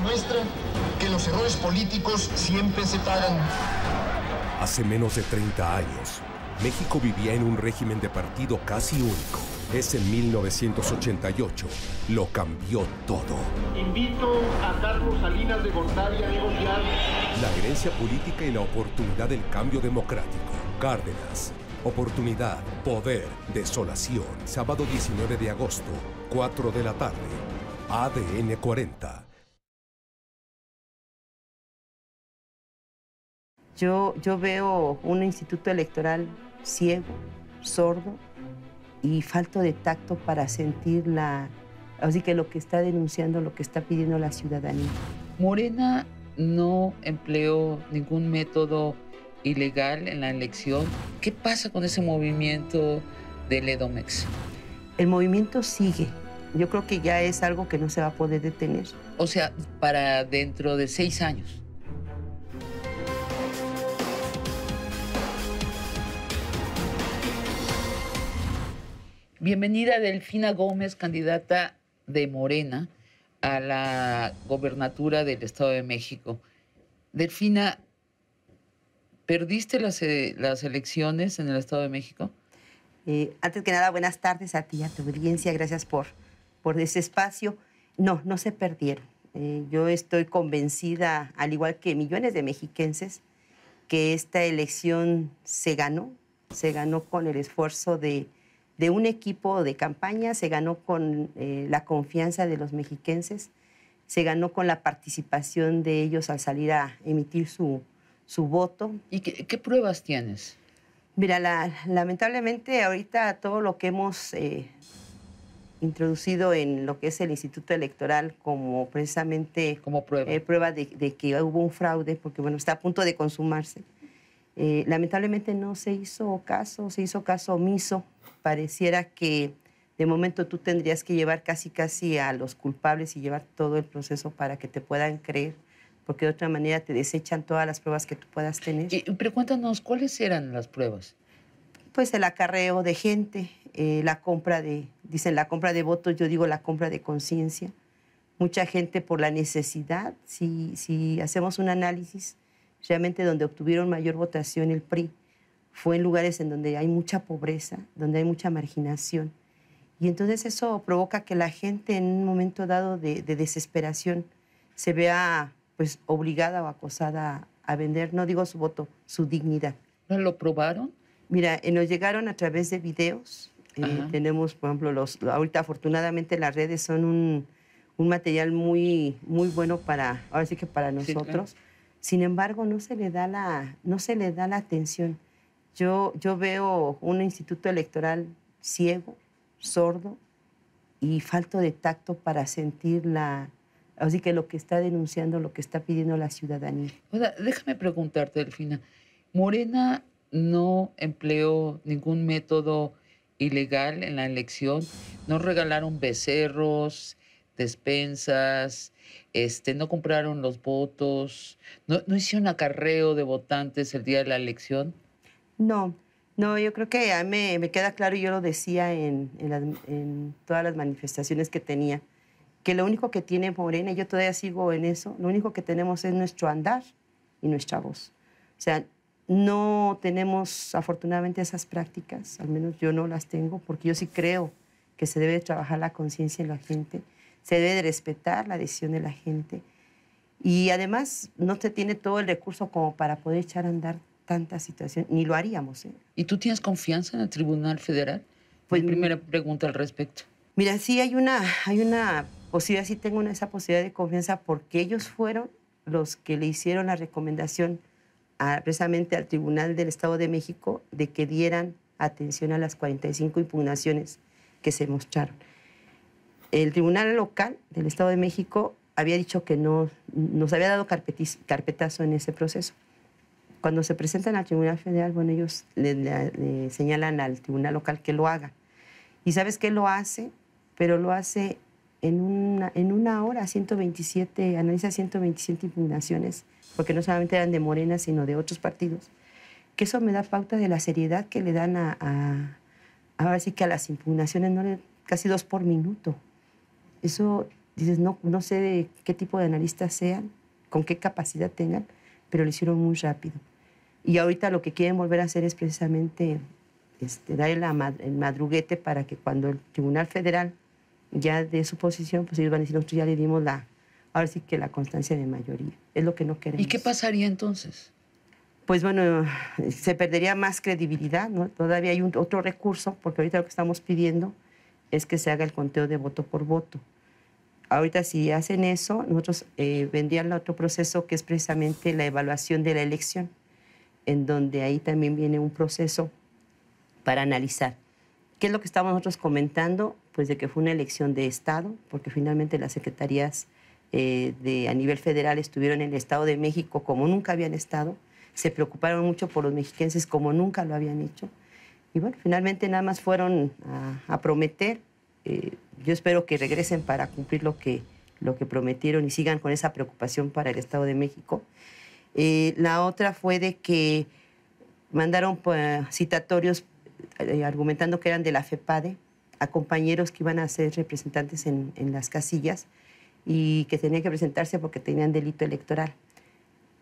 demuestra que los errores políticos siempre se pagan. Hace menos de 30 años, México vivía en un régimen de partido casi único. Es en 1988. Lo cambió todo. Invito a Carlos Salinas de Gortari a negociar. La herencia política y la oportunidad del cambio democrático. Cárdenas. Oportunidad, poder, desolación. Sábado 19 de agosto, 4 de la tarde. ADN 40. Yo veo un instituto electoral ciego, sordo y falto de tacto para sentir así que lo que está denunciando, lo que está pidiendo la ciudadanía. Morena no empleó ningún método ilegal en la elección. ¿Qué pasa con ese movimiento del Edomex? El movimiento sigue. Yo creo que ya es algo que no se va a poder detener. O sea, para dentro de 6 años. Bienvenida Delfina Gómez, candidata de Morena a la gobernatura del Estado de México. Delfina, ¿perdiste las elecciones en el Estado de México? Antes que nada, buenas tardes a ti, a tu audiencia. Gracias por ese espacio. No, no se perdieron. Yo estoy convencida, al igual que millones de mexiquenses, que esta elección se ganó con el esfuerzo de un equipo de campaña, se ganó con la confianza de los mexiquenses, se ganó con la participación de ellos al salir a emitir su voto. ¿Y qué pruebas tienes? Mira, lamentablemente ahorita todo lo que hemos introducido en lo que es el Instituto Electoral como precisamente como prueba de que hubo un fraude, porque bueno, está a punto de consumarse. Lamentablemente no se hizo caso, se hizo caso omiso. Pareciera que de momento tú tendrías que llevar casi a los culpables y llevar todo el proceso para que te puedan creer, porque de otra manera te desechan todas las pruebas que tú puedas tener. Pero cuéntanos, ¿cuáles eran las pruebas? Pues el acarreo de gente, la compra de votos, yo digo la compra de conciencia. Mucha gente por la necesidad, si hacemos un análisis, realmente donde obtuvieron mayor votación el PRI fue en lugares en donde hay mucha pobreza, donde hay mucha marginación. Y entonces eso provoca que la gente en un momento dado de desesperación se vea pues obligada o acosada a vender, no digo su voto, su dignidad. ¿No lo probaron? Mira, nos llegaron a través de videos. Tenemos, por ejemplo, ahorita afortunadamente las redes son un material muy bueno para, ahora sí que para nosotros. Sí, claro. Sin embargo, no se le da la atención. Yo veo un instituto electoral ciego, sordo y falto de tacto para sentir así que lo que está denunciando, lo que está pidiendo la ciudadanía. O sea, déjame preguntarte, Delfina. Morena no empleó ningún método ilegal en la elección. No regalaron becerros, despensas, no compraron los votos, no hicieron acarreo de votantes el día de la elección. No, yo creo que a mí me queda claro, y yo lo decía en todas las manifestaciones que tenía, que lo único que tiene Morena, y yo todavía sigo en eso, lo único que tenemos es nuestro andar y nuestra voz. O sea, no tenemos afortunadamente esas prácticas, al menos yo no las tengo, porque yo sí creo que se debe trabajar la conciencia de la gente, se debe de respetar la decisión de la gente, y además no se tiene todo el recurso como para poder echar a andar tanta situación, ni lo haríamos. ¿Y tú tienes confianza en el Tribunal Federal? Pues, mi primera pregunta al respecto. Mira, sí hay una posibilidad, sí tengo esa posibilidad de confianza, porque ellos fueron los que le hicieron la recomendación precisamente al Tribunal del Estado de México de que dieran atención a las 45 impugnaciones que se mostraron. El Tribunal Local del Estado de México había dicho que no nos había dado carpetazo en ese proceso. Cuando se presentan al Tribunal Federal, bueno, ellos le señalan al Tribunal Local que lo haga. ¿Y sabes qué lo hace? Pero lo hace en una hora, analiza 127 impugnaciones, porque no solamente eran de Morena, sino de otros partidos. Que eso me da pauta de la seriedad que le dan ahora sí que a las impugnaciones, casi 2 por minuto. Eso dices, no, no sé de qué tipo de analistas sean, con qué capacidad tengan, pero lo hicieron muy rápido. Y ahorita lo que quieren volver a hacer es precisamente dar el madruguete para que cuando el Tribunal Federal ya dé su posición, pues ellos van a decir, nosotros ya le dimos ahora sí que la constancia de mayoría. Es lo que no queremos. ¿Y qué pasaría entonces? Pues bueno, se perdería más credibilidad, ¿no? Todavía hay otro recurso, porque ahorita lo que estamos pidiendo es que se haga el conteo de voto por voto. Ahorita si hacen eso, nosotros vendría el otro proceso que es precisamente la evaluación de la elección, en donde ahí también viene un proceso para analizar. ¿Qué es lo que estamos nosotros comentando? Pues de que fue una elección de Estado, porque finalmente las secretarías a nivel federal estuvieron en el Estado de México como nunca habían estado, se preocuparon mucho por los mexiquenses como nunca lo habían hecho. Y bueno, finalmente nada más fueron a prometer. Yo espero que regresen para cumplir lo que prometieron y sigan con esa preocupación para el Estado de México. La otra fue de que mandaron citatorios argumentando que eran de la FEPADE a compañeros que iban a ser representantes en las casillas y que tenían que presentarse porque tenían delito electoral.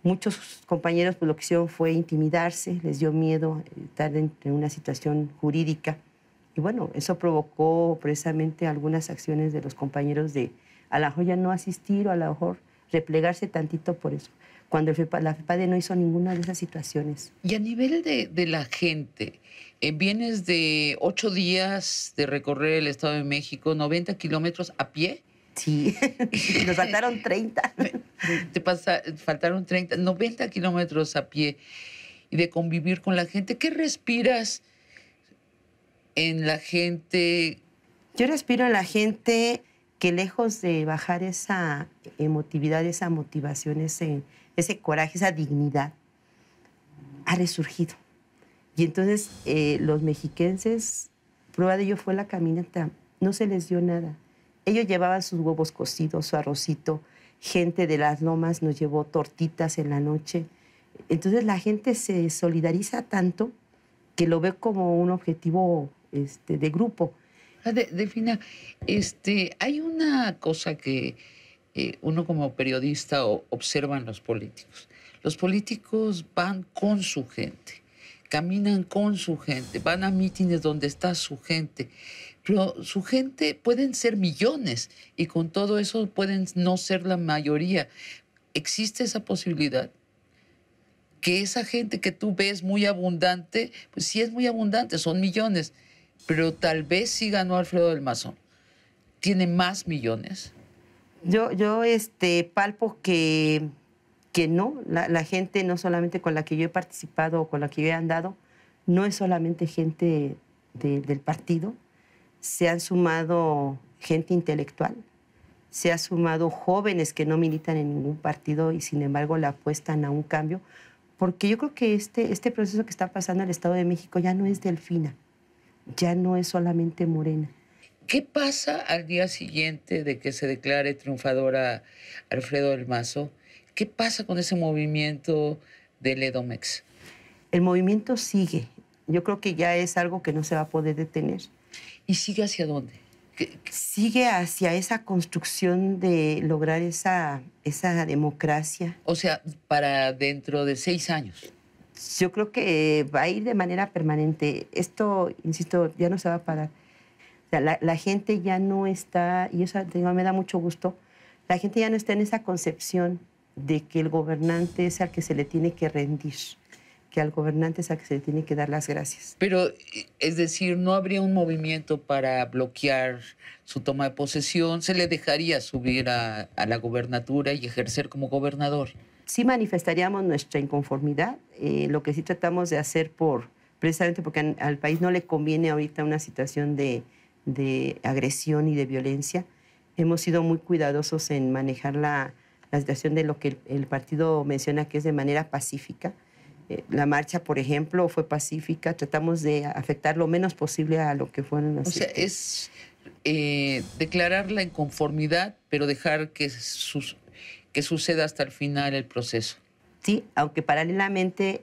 Muchos compañeros pues, lo que hicieron fue intimidarse, les dio miedo estar en una situación jurídica. Y bueno, eso provocó precisamente algunas acciones de los compañeros de a lo mejor ya no asistir o a lo mejor replegarse tantito por eso, cuando la FEPADE no hizo ninguna de esas situaciones. Y a nivel de la gente, vienes de 8 días de recorrer el Estado de México, 90 kilómetros a pie. Sí, nos faltaron 30. Faltaron 30, 90 kilómetros a pie y de convivir con la gente. ¿Qué respiras en la gente? Yo respiro en la gente que lejos de bajar esa emotividad, esa motivación, ese coraje, esa dignidad, ha resurgido. Y entonces los mexiquenses, prueba de ello fue la caminata, no se les dio nada. Ellos llevaban sus huevos cocidos, su arrocito, gente de las lomas nos llevó tortitas en la noche. Entonces la gente se solidariza tanto que lo ve como un objetivo de grupo. Delfina, hay una cosa que uno como periodista observa en los políticos. Los políticos van con su gente, caminan con su gente, van a mítines donde está su gente, pero su gente pueden ser millones y con todo eso pueden no ser la mayoría. ¿Existe esa posibilidad? Que esa gente que tú ves muy abundante, pues sí es muy abundante, son millones, pero tal vez sí ganó Alfredo del Mazo. ¿Tiene más millones? Yo palpo que no. La gente, no solamente con la que yo he participado o con la que yo he andado, no es solamente gente del partido. Se han sumado gente intelectual, se han sumado jóvenes que no militan en ningún partido y sin embargo le apuestan a un cambio, porque yo creo que este proceso que está pasando en el Estado de México ya no es Delfina, ya no es solamente Morena. ¿Qué pasa al día siguiente de que se declare triunfadora Alfredo del Mazo? ¿Qué pasa con ese movimiento del Edomex? El movimiento sigue. Yo creo que ya es algo que no se va a poder detener. ¿Y sigue hacia dónde? Sigue hacia esa construcción de lograr esa democracia. O sea, para dentro de 6 años. Yo creo que va a ir de manera permanente. Esto, insisto, ya no se va a parar. O sea, la gente ya no está, y eso me da mucho gusto, la gente ya no está en esa concepción de que el gobernante es al que se le tiene que rendir, que al gobernante es al que se le tiene que dar las gracias. Pero, es decir, ¿no habría un movimiento para bloquear su toma de posesión? ¿Se le dejaría subir a la gobernatura y ejercer como gobernador? Sí manifestaríamos nuestra inconformidad. Lo que sí tratamos de hacer precisamente porque al país no le conviene ahorita una situación de agresión y de violencia. Hemos sido muy cuidadosos en manejar la situación de lo que el partido menciona que es de manera pacífica. La marcha, por ejemplo, fue pacífica. Tratamos de afectar lo menos posible a lo que fueron las... O sea, es declarar la inconformidad, pero dejar que suceda hasta el final el proceso. Sí, aunque paralelamente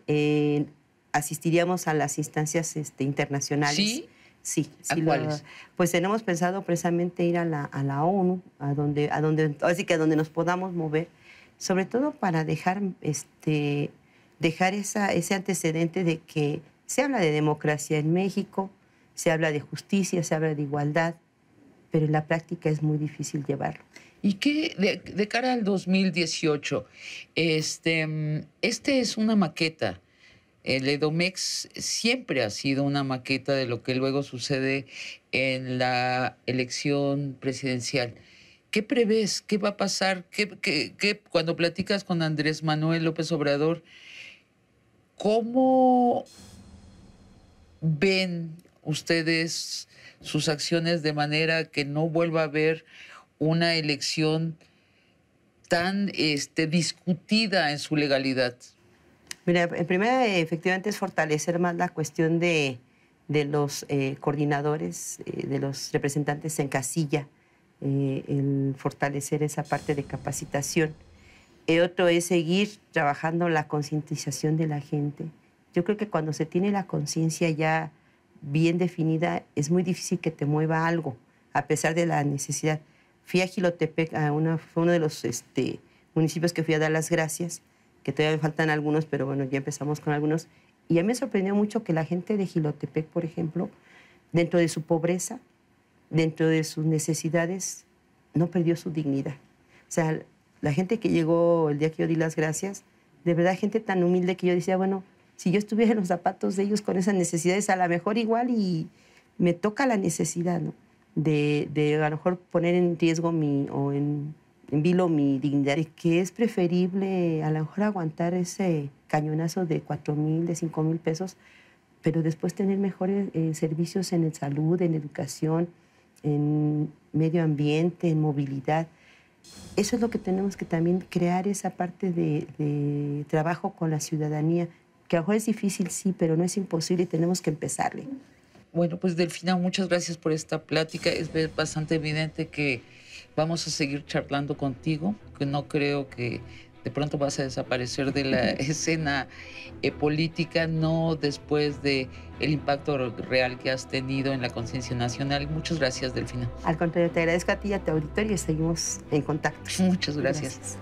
asistiríamos a las instancias internacionales. ¿Sí? Sí, ¿A cuáles? Pues tenemos pensado precisamente ir a la ONU, así que a donde nos podamos mover, sobre todo para dejar ese antecedente de que se habla de democracia en México, se habla de justicia, se habla de igualdad, pero en la práctica es muy difícil llevarlo. ¿Y qué de cara al 2018? Este es una maqueta. El Edomex siempre ha sido una maqueta de lo que luego sucede en la elección presidencial. ¿Qué prevés? ¿Qué va a pasar? Cuando platicas con Andrés Manuel López Obrador, cómo ven ustedes sus acciones de manera que no vuelva a haber una elección tan discutida en su legalidad? Mira, en primera, efectivamente, es fortalecer más la cuestión de los coordinadores, de los representantes en casilla, el fortalecer esa parte de capacitación. Otro es seguir trabajando la concientización de la gente. Yo creo que cuando se tiene la conciencia ya bien definida, es muy difícil que te mueva algo, a pesar de la necesidad. Fui a Jilotepec, fue uno de los municipios que fui a dar las gracias, que todavía me faltan algunos, pero bueno, ya empezamos con algunos. Y a mí me sorprendió mucho que la gente de Jilotepec, por ejemplo, dentro de su pobreza, dentro de sus necesidades, no perdió su dignidad. O sea, la gente que llegó el día que yo di las gracias, de verdad, gente tan humilde que yo decía, bueno, si yo estuviera en los zapatos de ellos con esas necesidades, a lo mejor igual y me toca la necesidad, ¿no? De a lo mejor poner en riesgo en vilo mi dignidad, y que es preferible a lo mejor aguantar ese cañonazo de 4,000, de 5,000 pesos, pero después tener mejores servicios en salud, en educación, en medio ambiente, en movilidad. Eso es lo que tenemos que también crear, esa parte de trabajo con la ciudadanía, que a lo mejor es difícil, sí, pero no es imposible y tenemos que empezarle. Bueno, pues Delfina, muchas gracias por esta plática. Es bastante evidente que vamos a seguir charlando contigo, que no creo que de pronto vas a desaparecer de la escena política, no después de el impacto real que has tenido en la conciencia nacional. Muchas gracias, Delfina. Al contrario, te agradezco a ti y a tu auditorio y seguimos en contacto. Muchas gracias.